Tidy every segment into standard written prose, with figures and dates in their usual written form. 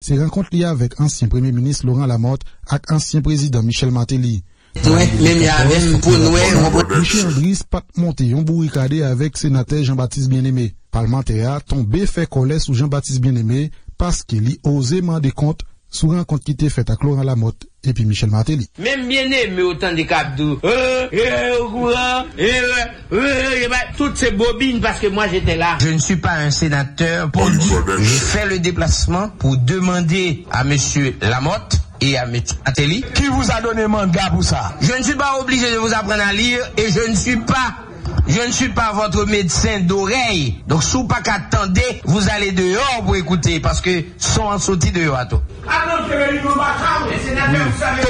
c'est rencontre liée avec ancien premier ministre Laurent Lamotte et ancien président Michel Martelly. Michel Andris pas monté un bourricade avec sénateur Jean-Baptiste Bien-Aimé. Parlementaire tombé fait colère sous Jean-Baptiste Bien-Aimé parce qu'il y osé demander compte sous rencontre qui était faite avec Laurent Lamotte et puis Michel Martelly. Même Bien-Aimé autant de capdou. Toutes ces bobines parce que moi j'étais là. Je ne suis pas un sénateur pour je fais le déplacement pour demander à monsieur Lamotte et à M. Martelly. Qui vous a donné mandat pour ça? Je ne suis pas obligé de vous apprendre à lire et je ne suis pas votre médecin d'oreille. Donc, si vous pas qu'attendez, vous allez dehors pour écouter parce que sont en sortie dehors à tout.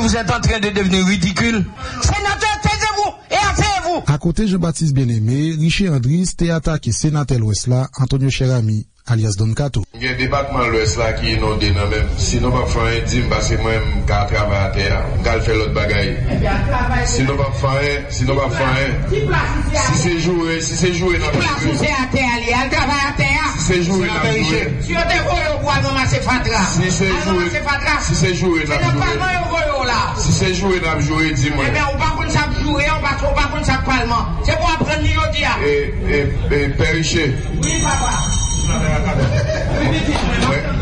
Vous êtes en train de devenir ridicule. Sénateur, taisez-vous et asseyez-vous. À côté Jean-Baptiste Bien-Aimé, Richie Andris t'est attaqué sénateur l'Ouest là, Antonio Cherami, alias Don Cato. Il y a un département l'Ouest là qui est inondé dans même. Sinon, pas faire un dîme parce que moi, je travaille à terre. Je faire l'autre bagaille. Sinon, pas faire un. Si c'est joué, dans le jeu. Si c'est à terre, elle travaille à terre. Si c'est joué, dans le jeu. Si on te voit au bois, ramasser fatra. Si c'est joué, dans le jeu. Si c'est joué, dans le jeu, dis-moi. Eh bien, on va pas ça jouer, on va pas ça parlement. C'est pour apprendre l'iodia. Et Périché. Oui, papa.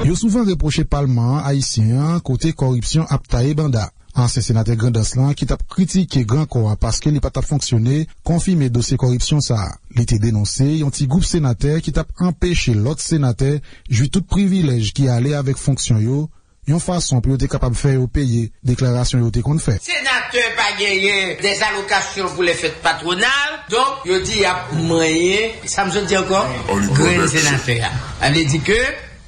Il a souvent reproché Parlement haïtien côté corruption Aptae Banda. Ancien sénateur Grandaslan qui t'a critiqué Grand Corps parce qu'il n'a pas fonctionné, confirmé dossier corruption ça. Il était dénoncé, un petit groupe sénateur qui t'a empêché l'autre sénateur jouer tout privilège qui allait avec fonction yo. Une façon pour être capable de faire payer déclaration yo qu'on fait. Sénateur pas gagné des allocations pour les fêtes patronales, donc il dit il y a moyen, ça me dit encore, grand sénateur. Elle dit que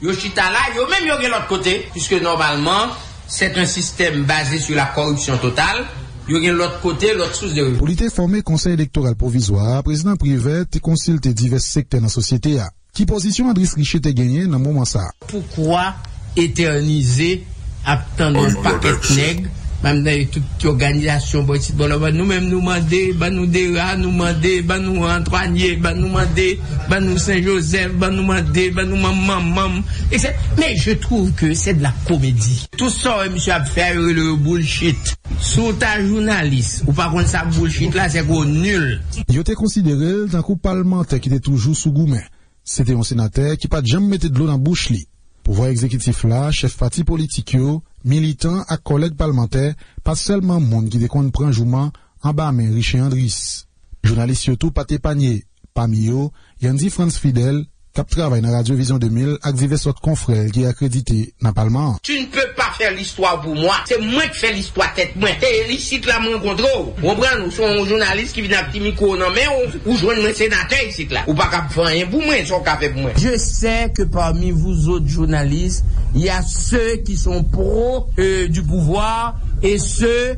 Yoshita là, yo même yo de l'autre côté, puisque normalement c'est un système basé sur la corruption totale. Yo de l'autre côté, l'autre source de revenus. Pour l'été formé conseil électoral provisoire, président privé te consulte divers secteurs dans la société. Qui position Andris Richet te gagné dans moment ça? Pourquoi éterniser attendre un paquet de nègres, même dans toute organisation, nous-mêmes nous demander, nous Dera, nous demander, nous Antoine, nous demander, nous Saint-Joseph, nous demander, nous maman, etc. Mais je trouve que c'est de la comédie. Tout ça, monsieur a fait le bullshit. Sous ta journaliste, ou par contre ça bullshit là, c'est gros nul. Il était considéré d'un coup parlementaire qui était toujours sous gourmet. C'était un sénateur qui pas jamais mettre de l'eau dans la bouche li. Pouvoir exécutif là, chef parti politique yo, militant et collègues parlementaires, pas seulement monde qui décompte prend jouement en bas mais Richie Andris. Journaliste surtout pas t'épargner. Parmi yo, Yandy France Fidel, qui travaille dans Radio Vision 2000 avec divers autres confrères qui est accrédité dans le Parlement. Tu ne peux pas faire l'histoire pour moi. C'est moi qui fais l'histoire tête moi. Et ici là mon contrôle. On prend nous sommes journalistes qui viennent à petit micro non mais ou joindre un sénateur ici là. Ou pas faire rien pour moi, son café pour moi. Je sais que parmi vous autres journalistes, il y a ceux qui sont pro du pouvoir et ceux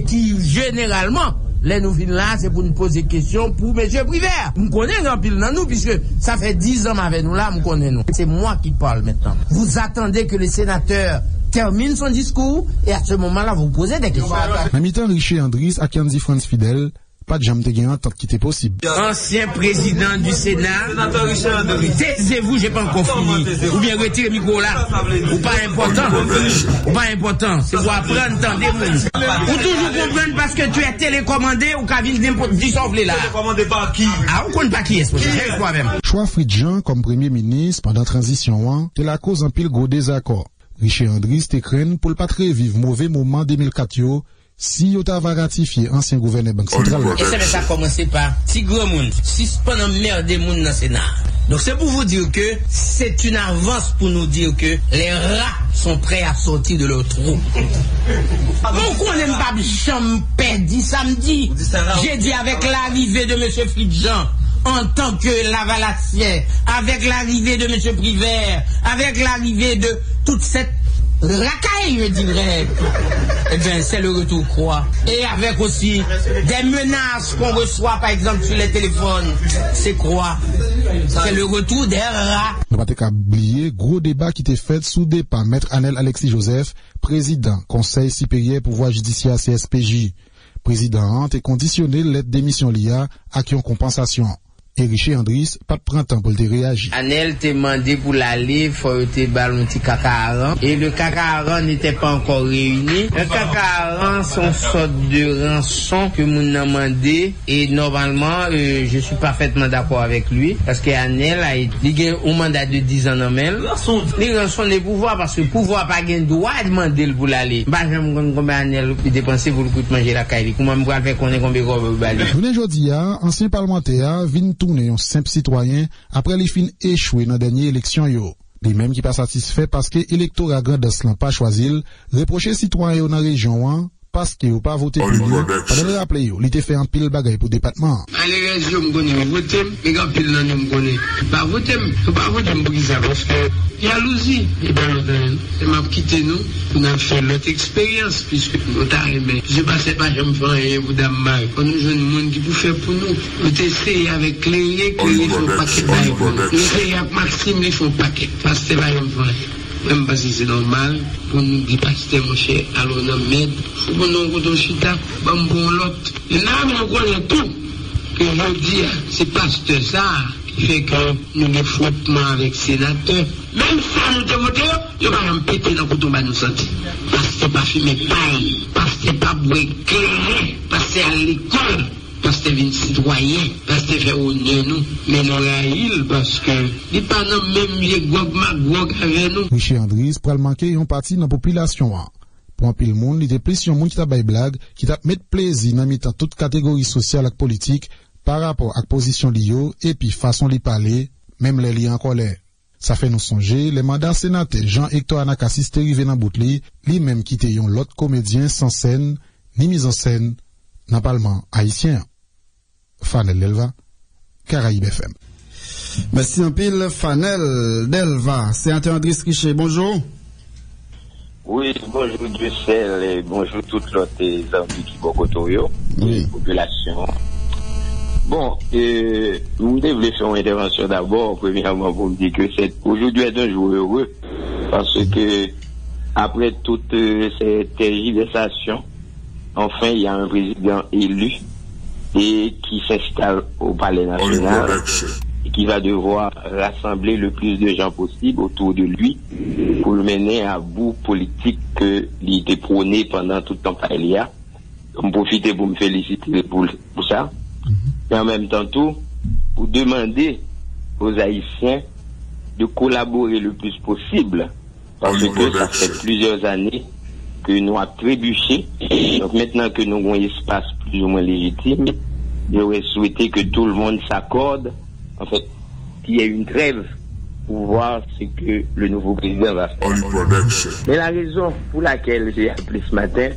qui généralement les nous venons là, c'est pour nous poser questions pour M. Privert. Nous connaissons un pile dans nous, puisque ça fait 10 ans avec nous là, nous connaissons nous. C'est moi qui parle maintenant. Vous attendez que le sénateur termine son discours, et à ce moment-là, vous posez des questions. En mi-temps, Richie Andris à Yandy France Fidel, pas de jamais te gagner tant qu'il était possible. Ancien président du Sénat, taisez-vous, j'ai pas encore fini. Ou bien retirez le micro là. Ou pas important. C'est pour apprendre, entendez-vous. Ou toujours comprendre parce que tu es télécommandé ou qu'à ville n'importe dissolver là. Télécommandé par qui? Ah, on connaît pas qui est-ce que c'est toi-même. Choix Fridjan comme premier ministre pendant transition, c'est la cause en pile gros désaccord. Richie Andris te craint pour le pas très vivre mauvais moment 2004 yo. Si vous avez ratifié ancien gouverneur Banque Centrale. Et ça a commencé par si gros monde, si pendant merde des monde dans le Sénat. Donc c'est pour vous dire que c'est une avance pour nous dire que les rats sont prêts à sortir de leur trou. Pourquoi on n'aime pas chambre perdu samedi? J'ai dit avec l'arrivée de M. Fridjan, en tant que Lavalassier, avec l'arrivée de M. Privert, avec l'arrivée de toute cette racaille, je dirais. Eh bien, c'est le retour croix. Et avec aussi des menaces qu'on reçoit, par exemple, sur les téléphones. C'est quoi? C'est le retour des rats. Ne pas oublier, gros débat qui était fait soudé par Maître Anel Alexis Joseph, président, Conseil supérieur pouvoir judiciaire CSPJ. Président est conditionné l'aide d'émission LIA à qui en compensation. Et Richer Andris, pas de printemps pour te réagir. Anel t'a demandé pour l'aller, faut te ballon petit cacaran. Et le cacaran n'était pas encore réuni. Le cacaran, c'est une sorte de rançon que nous avons demandé. Et normalement, je suis parfaitement d'accord avec lui. Parce que Anel a eu un mandat de 10 ans en même. Les rançons des pouvoirs, parce que le pouvoir n'a pas de droit de demander pour l'aller. Bah, j'aime combien Anel dépenser pour le coup de manger la caille. Comment me faire qu'on est combien de balles. Jounen jodi a, ancien parlementaire vin tourner un simple citoyen après les fins échoué dans dernière élection yo. Les mêmes qui pas satisfait parce que électorat Grandes lan pas choisi, reprocher citoyen dans région parce que ou pas voté pour lui. Pendant le rappeler yo, il te fait un pile bagay pour département. Les régions me connaissent voter, mais quand pile nan me connaît. Pas voter pour ça parce que jalousie et ben c'est m'a quitté nous pour nous faire notre expérience puisque nous t'a aimé. Je passais pas je me fais rien pour dame mal. Quand nous jeunes monde qui pour faire pour nous, nous essayer avec les font paquet bail. Nous essayer avec Maxime les font paquet parce que c'est pas même parce que c'est normal pour nous dire pasteur mon cher alors nous m'aide pour nous côté chita bon l'autre et là on connaît tout que je dis c'est pasteur ça qui fait que nous des frottements avec sénateur même ça nous te voter yo va me péter dans côté nous sentir parce que pas fumer paille parce que pas boire éclairé parce que à l'école parce que les citoyens, parce que fait honneur nous, mais nous raïl parce que il pas non même les gog avec nous. Richer Andris pour manquer une partie dans la population. Pour un pile monde, il était plus un monde qui t'a bail blague, qui t'a mettre plaisir dans mettant toute catégorie sociale et politique par rapport à la position lio et puis façon de parler, même les liens en colère. Ça fait nous songer, les mandats sénateur Jean-Hector Anakassis te rivé dans boutli, lui même qui était l'autre comédien sans scène, ni mise en scène, dans le Parlement haïtien. Fanel Delva, Caraïbe FM. Merci un pile, Fanel Delva. Sénateur Andris Richer, bonjour. Oui, bonjour Dussel et bonjour toutes l'autre amis qui bokotoyo, oui. Population. Bon, nous devons faire une intervention d'abord, premièrement, pour me dire que aujourd'hui est un jour heureux, parce que après toute cette tergiversation, enfin, il y a un président élu et qui s'installe au Palais national et qui va devoir rassembler le plus de gens possible autour de lui pour le mener à bout politique qu'il était prôné pendant tout le temps par Elia. Je profite pour me féliciter pour ça. Et en même temps tout, pour demander aux Haïtiens de collaborer le plus possible parce que ça fait plusieurs années que nous avons trébuché. Donc maintenant que nous avons un espace plus ou moins légitime, j'aurais souhaité que tout le monde s'accorde, en fait, qu'il y ait une trêve pour voir ce que le nouveau président va faire. Mais la raison pour laquelle j'ai appelé ce matin,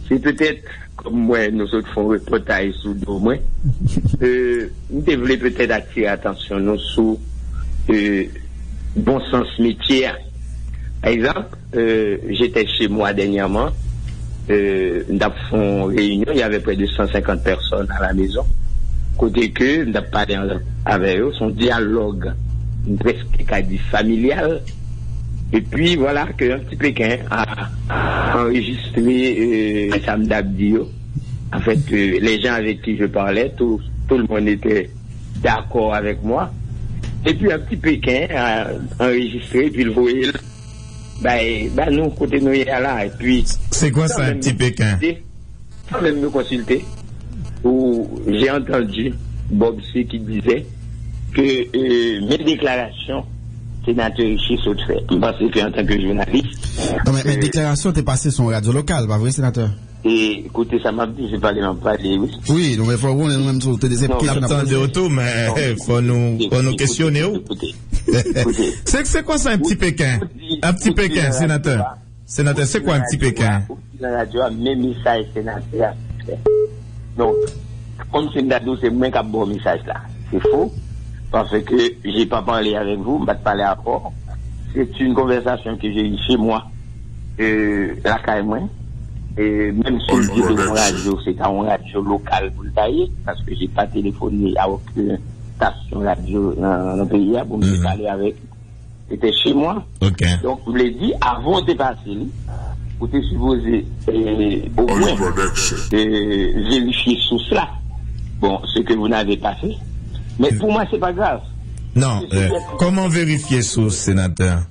c'est peut-être, comme moi, nous autres font reportage sous deux mois, nous devons peut-être attirer attention nous sur bon sens métier. Par exemple, j'étais chez moi dernièrement, nous avons fait une réunion, il y avait près de 150 personnes à la maison. Côté que nous avons parlé avec eux, son dialogue presque quasi familial. Et puis voilà qu'un petit Pékin a enregistré Sam Dabdio. En fait, les gens avec qui je parlais, tout le monde était d'accord avec moi. Et puis un petit Pékin a enregistré, puis le voyait. Ben nous, côté nous, il y a là. Et puis. C'est quoi ça, un petit Pékin? Sans même me consulter, où j'ai entendu Bob C. qui disait que mes déclarations, sénateur Richer saute fait. Parce que en tant que journaliste. Non, mais mes déclarations étaient passées sur radio locale, pas vrai, sénateur? Et écoutez, ça m'a dit, j'ai parlé en parler, oui. Oui, donc il faut qu'on ait même sur des de auto, mais faut nous questionner. C'est quoi ça, un petit Pékin? Un petit Pékin, sénateur. Sénateur, c'est quoi un petit Pékin? La radio a mes messages, sénateur. Donc, comme c'est une dado, c'est moins qu'un bon message là. C'est faux. Parce que j'ai pas parlé avec vous, je vais pas parler après. C'est une conversation que j'ai eue chez moi, la caille. Et même si je dis de mon radio, c'est un radio local pour le tailler, parce que j'ai pas téléphoné à aucune station radio dans le pays pour me parler avec. C'était chez moi. Okay. Donc, je l'ai dit, avant de passer, vous êtes supposé au moins vérifier sous cela. Bon, ce que vous n'avez pas fait. Mais pour moi, c'est pas grave. Non, comment vérifier ça, sénateur?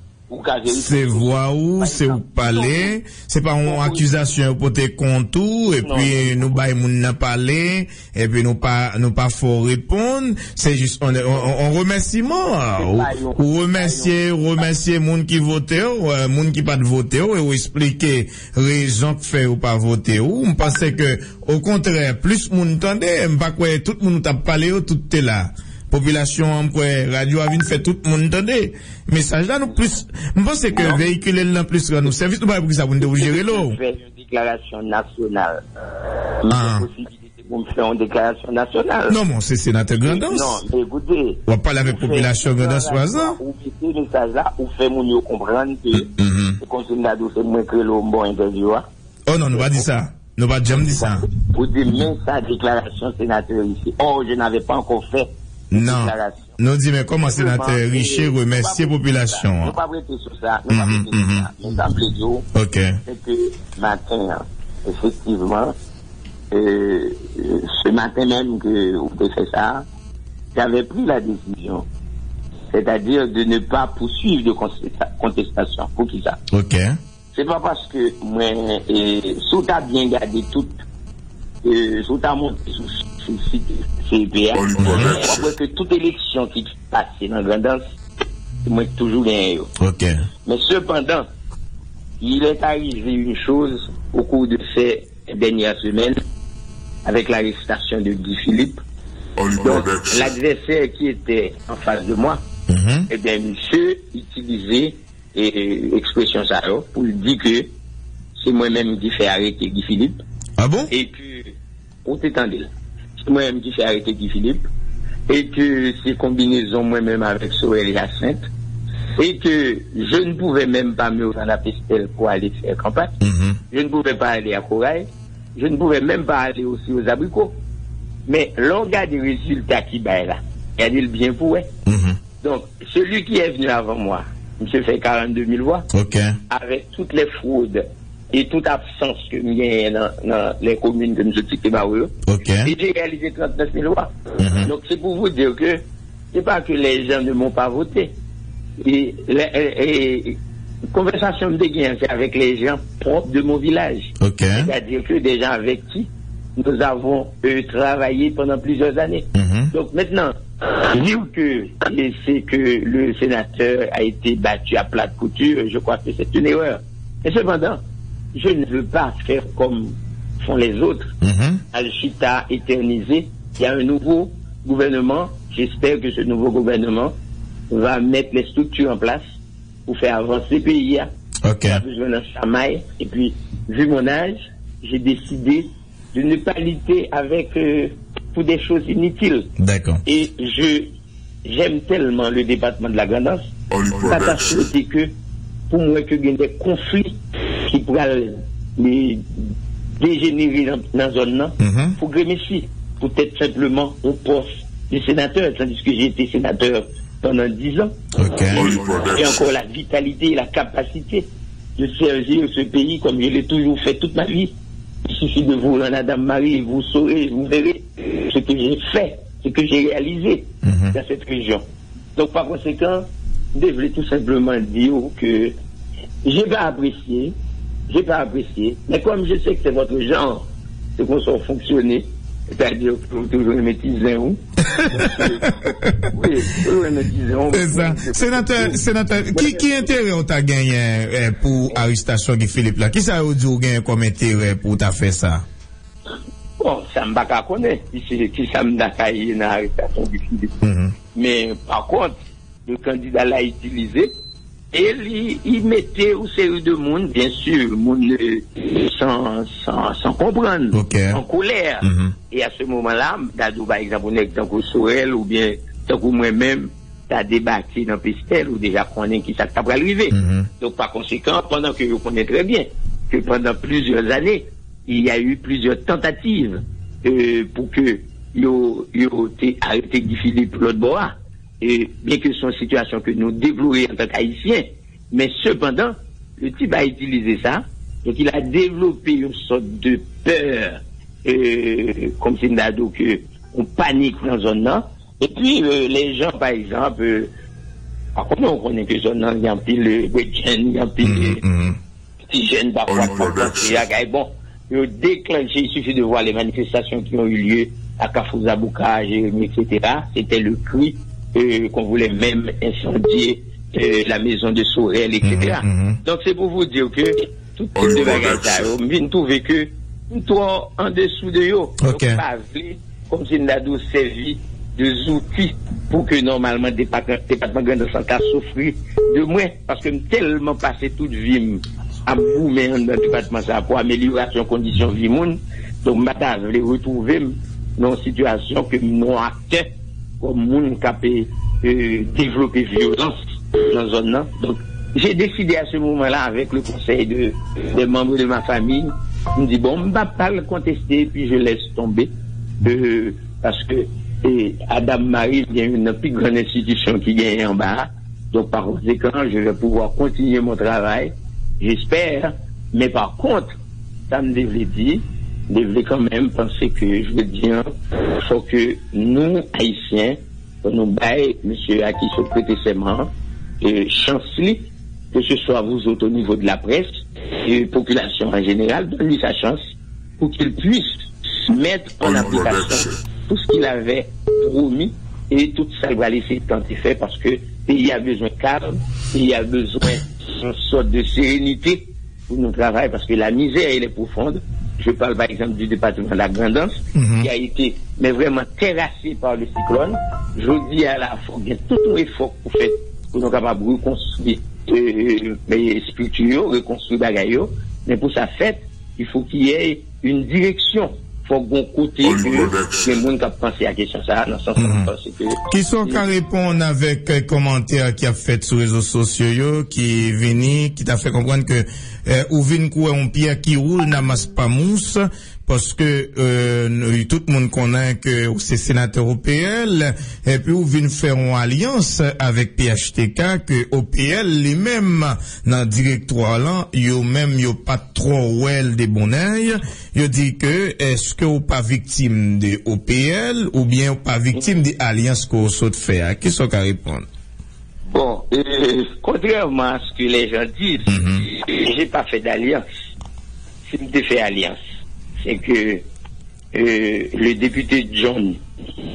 C'est voix ou, c'est ou parler, c'est pas une accusation pour te contour, et puis nous bail moun n'a parlé, et puis nous pas faut répondre, c'est juste, on remerciement, ou remercier moun qui vote, ou moun qui pas de voter, ou expliquer raison que fait ou pas voter, ou on pensait que, au contraire, plus moun tendait, pas quoi, tout moun t'a parlé, tout est là. Population, radio a vu fait tout le monde entendait. Message là, nous plus, je pense que véhiculer là plus, nous service, nous pas pour ça, vous devez gérer l'eau. Faire une déclaration nationale. Possibilité pour me faire une déclaration nationale. Non, mon, c'est sénateur Grandance. Non, mais écoutez. On va parler avec la population Grandance, par exemple. Ou mettez le message là, ou fait mon mieux comprendre que, le conseil d'ado, c'est moins que l'eau, bon interview. Oh non, nous va dire ça. Nous va jamais dire ça. Pour dire même sa déclaration sénateur ici. Oh, je n'avais pas encore fait. Non. Nous dit, mais comment sénateur Richer remercier la population? On ne va pas prêter sur ça. On va prêter sur ça. Mais d'emblée d'eau, c'est que matin, effectivement, ce matin même que vous avez fait ça, j'avais pris la décision. C'est-à-dire de ne pas poursuivre de contestation. Pour qui ça? Ok. C'est pas parce que moi, sous t'as bien gardé tout, sous t'as monté sous site CPA, je crois que toute élection qui passe dans Grandance, moi toujours gagné. Ok. Mais cependant, il est arrivé une chose au cours de ces dernières semaines, avec l'arrestation de Guy Philippe. Donc, l'adversaire qui était en face de moi, eh bien, monsieur utilisait expression ça pour dire que c'est moi-même qui fais arrêter Guy Philippe. Ah bon? Et que, on t'étendait là. C'est moi-même qui fais arrêter Guy Philippe. Et que c'est combinaison moi-même avec Sorel et Jacinthe. Et que je ne pouvais même pas me rendre à Pestel pour aller faire campagne. Je ne pouvais pas aller à Corail. Je ne pouvais même pas aller aussi aux abricots. Mais l'on regarde des résultats qui baillent là. Regardez le bien pour eux. Donc, celui qui est venu avant moi, monsieur fait 42 000 voix. Avec toutes les fraudes et toute absence que il y a dans les communes que nous avons et j'ai réalisé 39 000 voix. Donc, c'est pour vous dire que c'est pas que les gens ne m'ont pas voté. Et conversation de gain, c'est avec les gens propres de mon village. C'est-à-dire que des gens avec qui nous avons travaillé pendant plusieurs années. Donc maintenant, vu que c'est que le sénateur a été battu à plat de couture, je crois que c'est une erreur. Et cependant, je ne veux pas faire comme font les autres. Al-Chita éternisé. Il y a un nouveau gouvernement. J'espère que ce nouveau gouvernement va mettre les structures en place pour faire avancer le pays. Il a besoin d'un chamail. Et puis, vu mon âge, j'ai décidé de ne pas lutter avec pour des choses inutiles. D'accord. Et j'aime tellement le département de la Grandance. Ça t'a souhaité que, pour moi, que il y ait des conflits qui pourraient les dégénérer dans la zone, pour Grémécy, pour être simplement au poste de sénateur, tandis que j'ai été sénateur pendant 10 ans. Et encore la vitalité et la capacité de servir ce pays comme je l'ai toujours fait toute ma vie. Il suffit de vous, Madame Marie, vous saurez, vous verrez ce que j'ai fait, ce que j'ai réalisé dans cette région. Donc, par conséquent, je voulais tout simplement dire que j'ai pas apprécié, mais comme je sais que c'est votre genre, c'est qu'on soit fonctionner, c'est-à-dire que vous toujours les métisins, oui, toujours les métisins. C'est ça. Sénateur, qui intérêt on t'a gagné pour arrestation de Philippe là? Qui ça a dit gagné comme intérêt pour t'a fait ça? Bon, ça m'a pas connaître, qui ça m'a caillé dans l'arrestation de Philippe. Mais, par contre, le candidat l'a utilisé, et il mettait une série de monde, bien sûr, monde sans comprendre, en colère. Et à ce moment-là, par exemple, on est dans le Sorel, ou bien, tant que moi-même, t'as débattu dans Pestel, ou déjà connaît qui ça t'a arrivé. Donc, par conséquent, pendant que je connais très bien, que pendant plusieurs années, il y a eu plusieurs tentatives, pour que, t'ait arrêté Guy Philippe l'autre bois. Et bien que ce soit une situation que nous développons en tant qu'haïtiens, mais cependant, le type a utilisé ça, donc il a développé une sorte de peur, comme c'est une ado que on panique dans la zone là, Et puis, les gens, par exemple, par contre, on connaît que ça, il y a un pile il y a un pile petits jeunes, parfois, bon, déclenché, il suffit de voir les manifestations qui ont eu lieu à Kafouza-Bouka, Jérémy, etc. C'était le cri qu'on voulait même incendier la maison de Sorel, etc. Donc, c'est pour vous dire que tout type de bagages, on vient trouver que tout en dessous de eux, pas comme si nous avons servi des outils pour que normalement le département de santé a souffert de moins, parce que tellement passé toute vie à bout mais dans le département ça pour amélioration conditions de vie monde, donc maintenant je les retrouver dans une situation que nous acteurs comme monde qui développer violence dans la zone là. Donc j'ai décidé à ce moment-là avec le conseil des membres de ma famille, je me dis bon, je ne vais pas le contester puis je laisse tomber parce que Adam Marie il y a une plus grande institution qui gagne en bas, donc par conséquent je vais pouvoir continuer mon travail, j'espère, mais par contre ça me devait quand même penser que je veux dire il faut que nous haïtiens nous baillons monsieur à qui se prêter serment chancelier, que ce soit vous autres au niveau de la presse et la population en général, donne-lui sa chance pour qu'il puisse mettre en application tout ce qu'il avait promis et tout ça il va laisser tenter faire parce que le pays a besoin de calme, le pays a besoin d'une sorte de sérénité pour nous travailler parce que la misère elle est profonde. Je parle par exemple du département de la Grandance qui a été mais vraiment terrassé par le cyclone. Je dis à la fois bien tout le effort pour faire pour nous capables de reconstruire les structures, reconstruire bagayo, mais pour ça fait il faut qu'il y ait une direction. Faut bon côté que les gens qui pensé à question ça dans sens qui sont qu'à répondre avec commentaires qui a fait sur les réseaux sociaux qui venu qui t'a fait comprendre que ou vinn quoi un pierre qui roule n'amasse pas mousse parce que tout le monde connaît que c'est sénateur OPL et puis ou vinn faire une alliance avec PHTK que OPL lui-même dans directoire là yo même yo pas trop well des bonheurs yo dit que est-ce que ou pas victime de OPL ou bien ou pas victime des alliances qu'on saute faire qui sont qu'à répondre. Bon, contrairement à ce que les gens disent, j'ai pas fait d'alliance. Si je fait alliance, c'est que le député John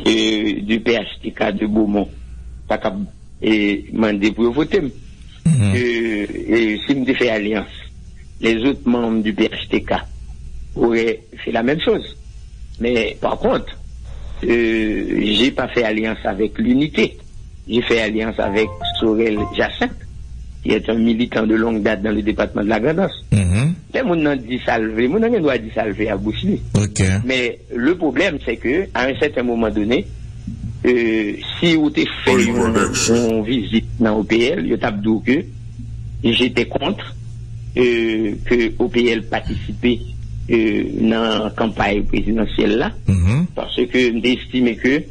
du PHTK de Beaumont pas demandé pour voter. Si je fait alliance, les autres membres du PHTK auraient fait la même chose. Mais par contre, j'ai pas fait alliance avec l'unité. J'ai fait alliance avec Sorel Jacinthe, qui est un militant de longue date dans le département de la Grandance. Mais mon nom dit salver, mon nom doit dire salver à Bouchli. Mais le problème, c'est que à un certain moment donné, si vous avez fait une visite dans OPL, je t'ai dit que j'étais contre que OPL participait dans la campagne présidentielle là, parce que j'estimais que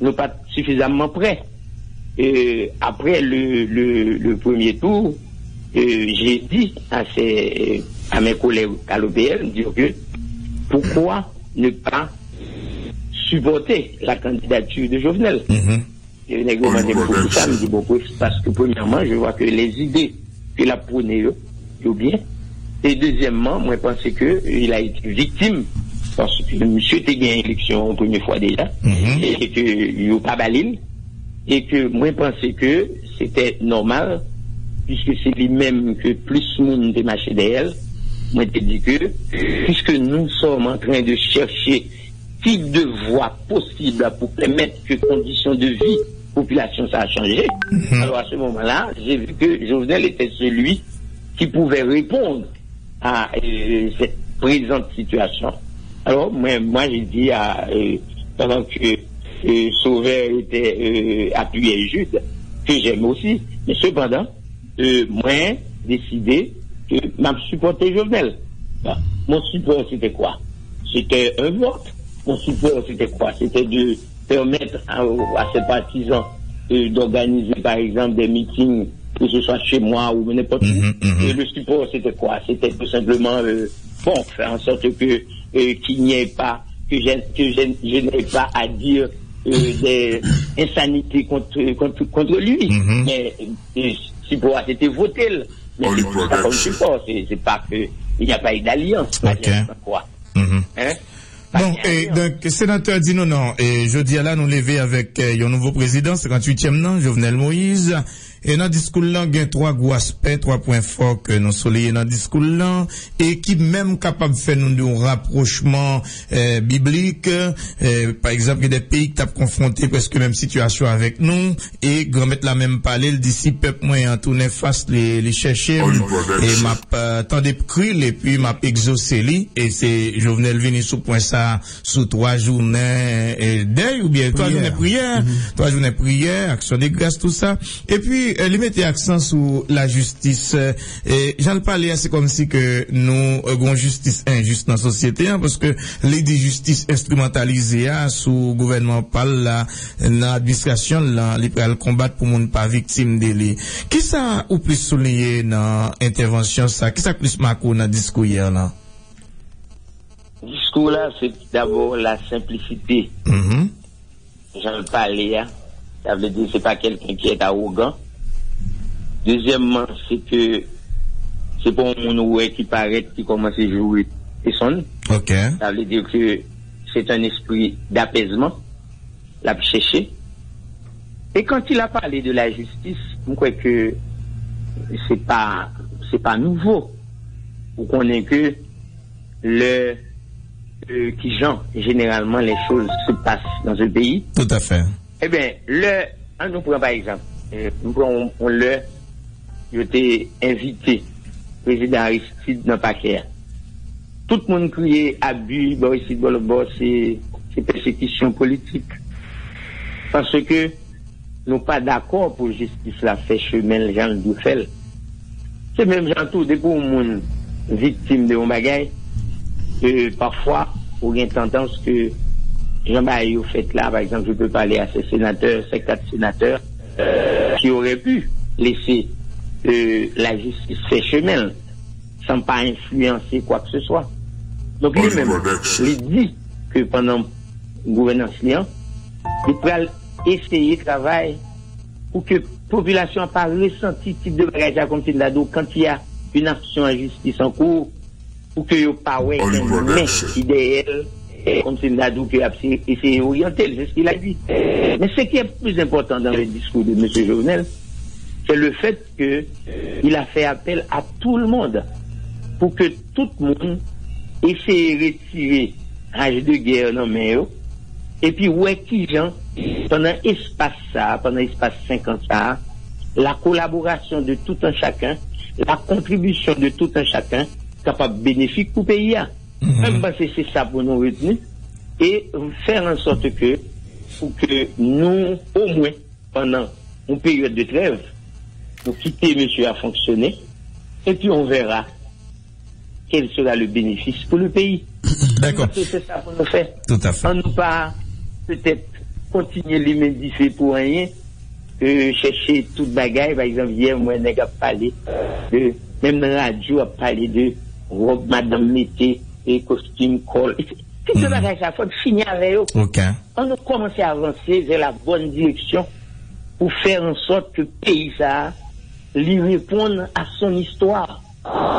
nous pas suffisamment prêts. Après le premier tour, j'ai dit à mes collègues à l'OPL, dire que pourquoi ne pas supporter la candidature de Jovenel. Et les gars m'ont beaucoup ça, me dit bon, parce que premièrement, je vois que les idées qu'il a prônées, bien. Et deuxièmement, moi, je pense qu'il a été victime parce que monsieur a gagné l'élection une première fois déjà, et qu'il n'a pas balil, et que moi, je pensais que c'était normal, puisque c'est lui-même que plus monde de marché d'elle. Moi, je dis que, puisque nous sommes en train de chercher type de voie possible pour permettre que conditions de vie, population, ça a changé, alors à ce moment-là, j'ai vu que Jovenel était celui qui pouvait répondre à cette présente situation. Alors, moi j'ai dit pendant que Sauveur était appuyé Jude, que j'aime aussi, mais cependant, moi, décidé que m'a supporté Jovenel. Mon support, c'était quoi? C'était un vote. Mon support, c'était quoi? C'était de permettre à ces partisans d'organiser, par exemple, des meetings, que ce soit chez moi ou n'importe où. Et le support, c'était quoi? C'était tout simplement, faire en sorte que qu'il n'y ait pas, que je n'ai pas à dire des insanités contre lui. Mais si pour c'était voté, mais c'est pas comme support, c'est pas que il n'y a pas eu d'alliance. Quoi. Hein? Bon, et donc, sénateur dit non, et je dis là, nous lever avec un nouveau président, 58e nan, Jovenel Moïse, et dans le discours là, il y a 3 gros aspects, 3 points forts que nous soulignons dans le discours là, et qui même capable de faire nous un rapprochement biblique, par exemple, il y a des pays qui ont confronté presque la même situation avec nous, et grand mettre la même parole, d'ici peuple moyen, tourner face les chercher, et m'a tendé cru, et puis m'a exaucé lui, et c'est Jovenel venu sous point ça, sous 3 journées, deuil, ou bien 3 journées prière, 3 journées prière, action de grâce, tout ça, et puis, il mettait accent sur la justice. Et j'en parlais, c'est comme si que nous avons justice injuste dans la société, hein, parce que les justice instrumentalisée sous gouvernement par l'administration, les prêts à combattre pour ne pas victime de lui. Qui ça ou plus souligné dans l'intervention ça? Qui ça plus marqué dans le discours hier là? Le discours là, c'est d'abord la simplicité. J'en parlais, ça veut dire c'est pas quelqu'un qui est arrogant. Deuxièmement, c'est que c'est pas un monde qui paraît qui commence à jouer et sonne. OK. Ça veut dire que c'est un esprit d'apaisement, l'a cherché. Et quand il a parlé de la justice, je crois que c'est pas nouveau. Vous connaissez que qui genre généralement les choses se passent dans un pays. Tout à fait. Eh bien, nous prenons par exemple, je t'ai invité, président Aristide dans Paquet. Tout le monde criait abus, c'est persécution politique. Parce que nous pas d'accord pour justice la fait chemin les gens le fait. C'est même gens tout, depuis au monde victime de mon bagaille, parfois, on a tendance que Jean-Marie au fait là, par exemple, je peux parler à ces 4 sénateurs, qui auraient pu laisser la justice faire chemin, sans pas influencer quoi que ce soit. Donc lui-même, il dit que pendant la gouvernance liant, il peut essayer de travailler pour que la population n'a pas ressenti type de bagage comme c'est là, quand il y a une action en justice en cours, pour que il pas ouais un idéal comme c'est là d'où que essayer orienter, c'est ce qu'il a dit. Mais ce qui est plus important dans le discours de M. Jovenel, c'est le fait que il a fait appel à tout le monde pour que tout le monde essaie de retirer rage de guerre dans main et puis ouais qui gens pendant espace 50 ça, la collaboration de tout un chacun, la contribution de tout un chacun capable bénéfique pour pays. Même parce que c'est ça pour nous retenir et faire en sorte que pour que nous au moins pendant une période de trêve nous quitter monsieur à fonctionner et puis on verra quel sera le bénéfice pour le pays. D'accord. C'est ça pour nous faire. Tout à fait. On ne pas peut-être continuer les médicaments pour rien, chercher toute bagaille. Par exemple, hier, moi, on a parlé de, même dans la radio, on a parlé de robe, madame mété, et costume, col. Tout ce bagage, ça faut finir avec eux. OK. On a commencé à avancer vers la bonne direction pour faire en sorte que le pays, ça, lui réponde à son histoire.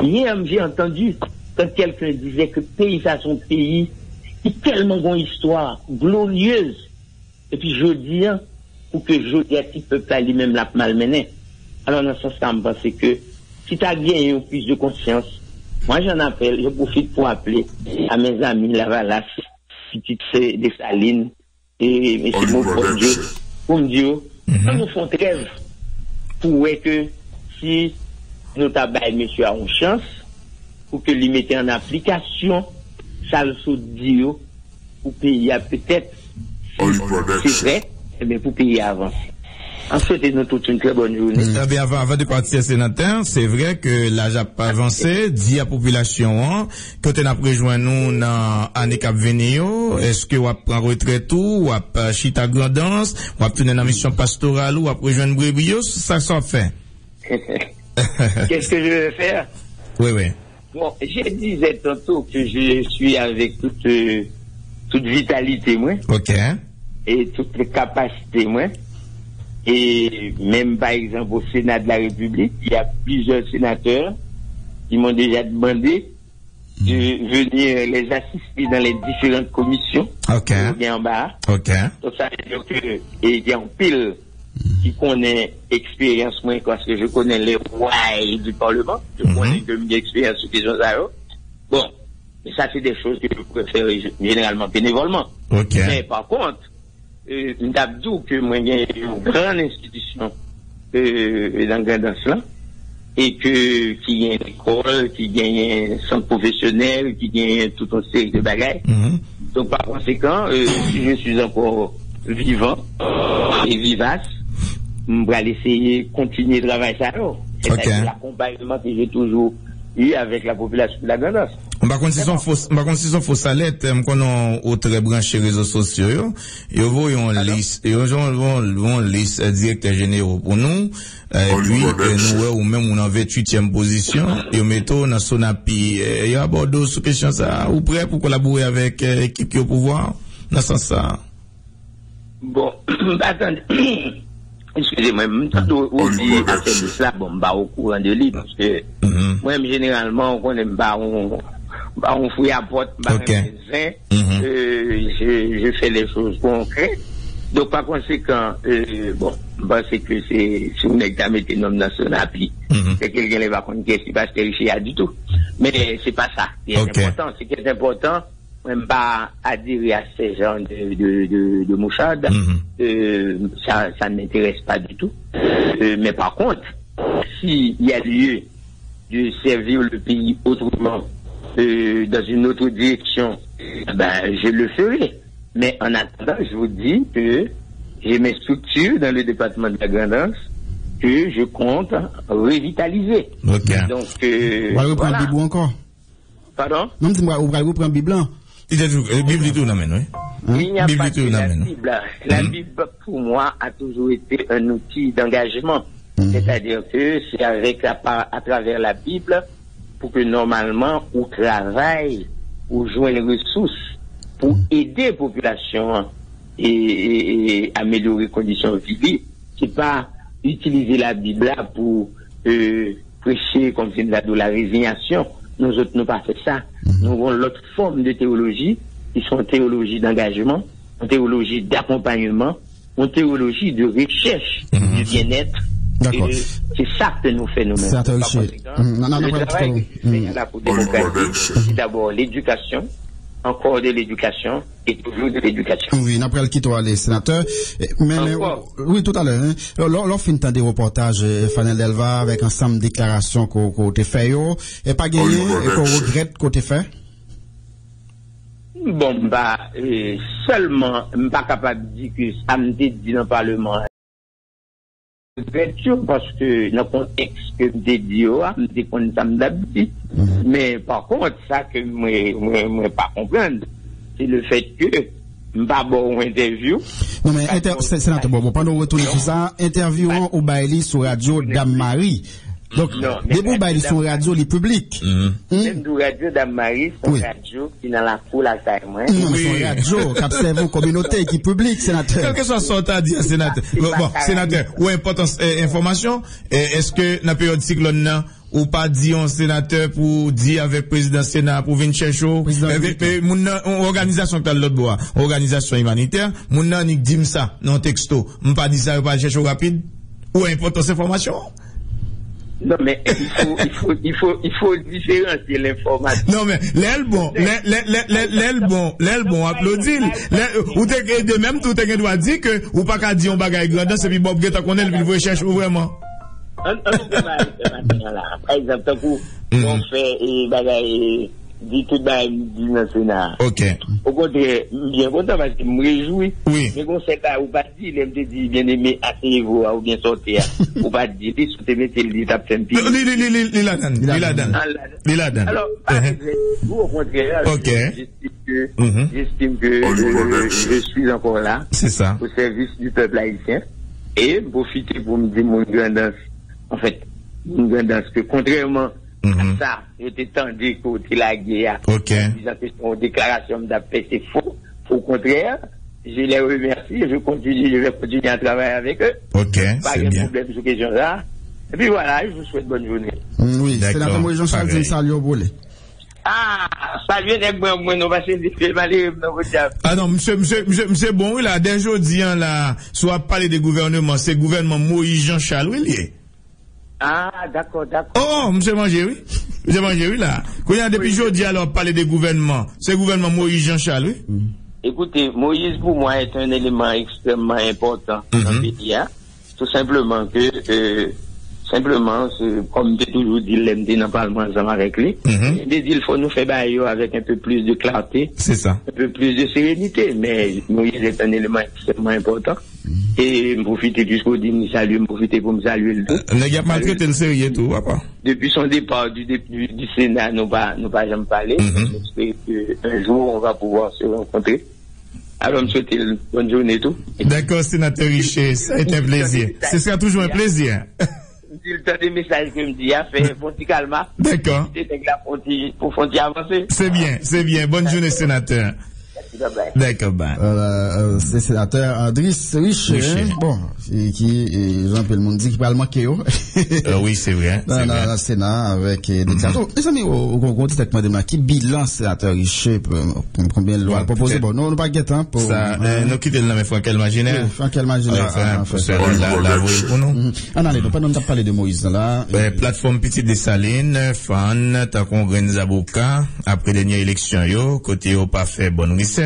Hier, j'ai entendu quand quelqu'un disait que le pays, ça, son pays, qui a tellement une histoire glorieuse. Et puis, je dis, pour que je dis à petit peuple lui-même la malmené. Alors, dans ce sens, je pense que si tu as gagné une prise de conscience, moi, j'en appelle, je profite pour appeler à mes amis, la Valasse, petite des Salines, et M. Mon Dieu, pour me dire, nous font trêve pour que si nous t'abaillons, monsieur, a une chance, pour que lui mette en application, ça le dit, pour payer peut-être, c'est vrai, mais pour payer avant. En fait, nous toute une très bonne journée. Eh bien, avant de partir, sénateur, c'est vrai que l'âge a pas avancé, dit à la population, quand on a rejoint nous dans l'année qui venir, est-ce que vous prend retraite ou vous chita grandance, ou vous tourner dans la mission pastorale ou vous rejoindre Brébios, ça s'en fait. Qu'est-ce que je vais faire? Oui. Bon, je disais tantôt que je suis avec toute vitalité, moi. OK. et toutes les capacités, moi. Et même par exemple au Sénat de la République, il y a plusieurs sénateurs qui m'ont déjà demandé de venir les assister dans les différentes commissions. Ok. Bien en bas. Ok. Donc ça veut dire que il y a un pile qui connaît expérience moins parce que je connais les rois du Parlement. Je connais que mes expériences sur des choses à eux. Bon, mais ça c'est des choses que je préfère généralement bénévolement. Ok. Mais par contre, d'abdou que moi j'ai une grande institution dans Grandance là et que qui y a une école, qui y a un centre professionnel, qui y a toute une série de bagages. Donc par conséquent, si je suis encore vivant et vivace, je vais essayer de continuer de travailler ça. C'est l'accompagnement que j'ai toujours eu avec la population de la Grandance. Par contre, si son faux salette, qu'on a au très branché réseaux sociaux, ils vont liste, liste directeur généraux pour nous, puis, nous, ou même, on en 28e position, et mettons, dans son appui, il y a Bordeaux sous question ça, ou prêt pour collaborer avec, l'équipe qui est au pouvoir, dans ce sens ça. Bon, attendez. Excusez-moi, au dit à cela, bon, bah, au courant de lui, parce que, moi, généralement, on connaît pas, on fouille à porte, je fais les choses concrètes. Donc, par conséquent, bon, c'est que c'est une examen nom national, puis, c'est quelqu'un qui va connaître qu'est-ce qui passe du tout. Mais c'est pas ça. C'est important. Ce qui est important, même pas adhérer à ces genres de mouchades, ça ne m'intéresse pas du tout. Mais par contre, s'il y a lieu de servir le pays autrement, dans une autre direction, ben, je le ferai. Mais en attendant, je vous dis que j'ai mes structures dans le département de la Grandance que je compte revitaliser. Okay. Donc, vous prendre Bible encore? Pardon? Non, dis-moi, vous allez prendre Bible? Bible tout n'amène, oui. Il n'y a pas de la Bible. La Bible, pour moi, a toujours été un outil d'engagement. C'est-à-dire que c'est à travers la Bible pour que normalement, on travaille, on joue les ressources pour aider la population et améliorer les conditions de vie. C'est pas utiliser la Bible là pour prêcher comme c'est de la résignation. Nous autres, nous pas fait ça. Nous avons l'autre forme de théologie qui sont théologie d'engagement, une théologie d'accompagnement, une théologie de recherche du bien-être. D'accord. C'est ça que nous faisons nous-mêmes. C'est intéressant. Le travail c'est là pour démocratiser, c'est d'abord l'éducation, encore de l'éducation et toujours de l'éducation. Oui, après le quitte aller, sénateur. Mais oui, tout à l'heure. Hein. Lors fin de des reportages, Fanel Delva, avec ensemble de déclarations qu'on t'a fait, et pas gagné, et qu'on regrette qu'on t'a fait? Bon, seulement, pas capable de dire que ça me dit dans le Parlement. Parce que dans le contexte que je dis, je connais ça d'habitude. Mais par contre, ça que moi pas comprendre, c'est le fait que je pas bon interview. Non mais sénateur, bon, pendant retourner sur ça, interview au Bailey sur radio Dame Marie. Donc, des bons bails sont radio les publics. Même du radio Dame-Marie, c'est radio qui dans la foule à ça, moi. Non, c'est radio, qui observe communauté, qui public, sénateur. Quel que soit son temps à dire, sénateur. Bon, sénateur, ou importance, information, est-ce que, dans la période cyclone, ou pas dit un sénateur pour dire avec président Sénat pour venir chercher mon organisation que l'autre bois, organisation humanitaire, mon nan dit ça, non texto, m'pas dit ça, pas chercher rapide, ou importance information? Non, mais il faut différencier l'information. Non, mais l'aile bon, applaudit. Ou t'es de même, tout est doit dire que, ou pas qu'à dire on bagaille grandeur, c'est puis Bob Guetta qu'on est, il veut chercher vraiment. Par exemple, on fait, bagaille, dit tout du national. Ok. Au contraire, bien content parce que me réjouis. Oui. Mais bon, c'est là, ou pas dire, il me dit, bien aimé, asseyez-vous, ou bien sortir. Ou pas dire, si vous mettez le dit, après, il a donné. Alors, vous, au contraire, j'estime que je suis encore là. C'est ça. Au service du peuple haïtien. Et, profiter pour me dire mon grandance. En fait, mon grandance que contrairement, ça, j'étais tendu côté la guerre. Ok. Disant que son déclaration d'après c'est faux. Au contraire, je les remercie, je vais continuer à travailler avec eux. Ok, pas c'est de bien. problème sur question là. Et puis voilà, je vous souhaite bonne journée. Oui, sénateur Moïse Jean-Charles dit salut au boulot. Ah, salut les moi nous va c'est malheureux dans votre diable. Ah non, monsieur bon, oui, là, dès aujourd'hui, là, soit parler des gouvernements, c'est le gouvernement Moïse Jean-Charles, oui, Ah, d'accord. Oh, monsieur Manger, oui. Monsieur Manger, oui, là. Quand il y a depuis aujourd'hui, alors, parler des gouvernements, c'est le gouvernement Moïse Jean-Charles, oui. Écoutez, Moïse, pour moi, est un élément extrêmement important dans le pays, hein. Tout simplement que, c'est, comme j'ai toujours dit, l'MD n'a pas le moins avec lui. Il faut nous faire bailler avec un peu plus de clarté. C'est ça. Un peu plus de sérénité. Mais Moïse est un élément extrêmement important. Et me profiter jusqu'au dîner, me profiter pour me saluer le tout. Il a maltraité le sérieux tout, papa. Depuis son départ du Sénat, nous pas jamais parlé. J'espère qu'un jour, on va pouvoir se rencontrer. Alors, je souhaite une bonne journée et tout. D'accord, sénateur Richer, ça a été un plaisir. Ce sera toujours un plaisir. Le temps des messages que me dit, fait Fonti Calma. D'accord. Pour Fonti avancer. C'est bien. Bonne journée, sénateur. D'accord, c'est sénateur Andris Richer. Bon, qui, Jean-Pierre Monde dit qu'il parle manqué, oui, c'est vrai. Dans le Sénat, avec des dictateurs. Les amis, au compte directement de ma, qui bilan sénateur Richer, combien de lois proposées? Bon, non, pas guettant pour. Ça, nous quittons le nom, Franck Elmaginaire. Franck Elmaginaire. Pour nous. Allez, nous pas parler de Moïse, là. Plateforme Petite Dessalines, fan, tant qu'on graine Zaboka, après dernière élection, côté au pas fait bonne recette.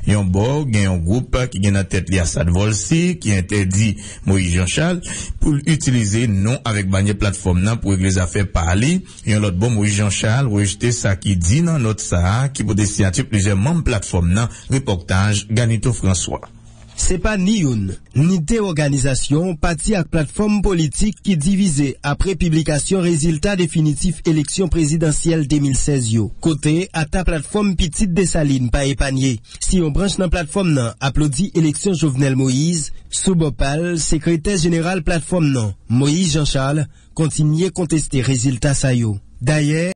Yon bon, un groupe qui gagne en tête Assad Volsi, qui interdit Moïse Jean-Charles pour utiliser non avec bannière plateforme pour régler les affaires parler. Yon l'autre bon Moïse Jean-Charles rejeté ça qui dit dans notre ça qui pour des signatures plusieurs membres plateforme reportage Ganito François. C'est pas ni une, ni deux organisations parties à plateforme politique qui divisée après publication résultat définitif élection présidentielle 2016 yo. Côté, à ta plateforme Petite Dessalines pas épargné. Si on branche dans plateforme nan, applaudit élection Jovenel Moïse, Soubopal, secrétaire général plateforme nan, Moïse Jean-Charles, continue contester résultat sa yo. D'ailleurs,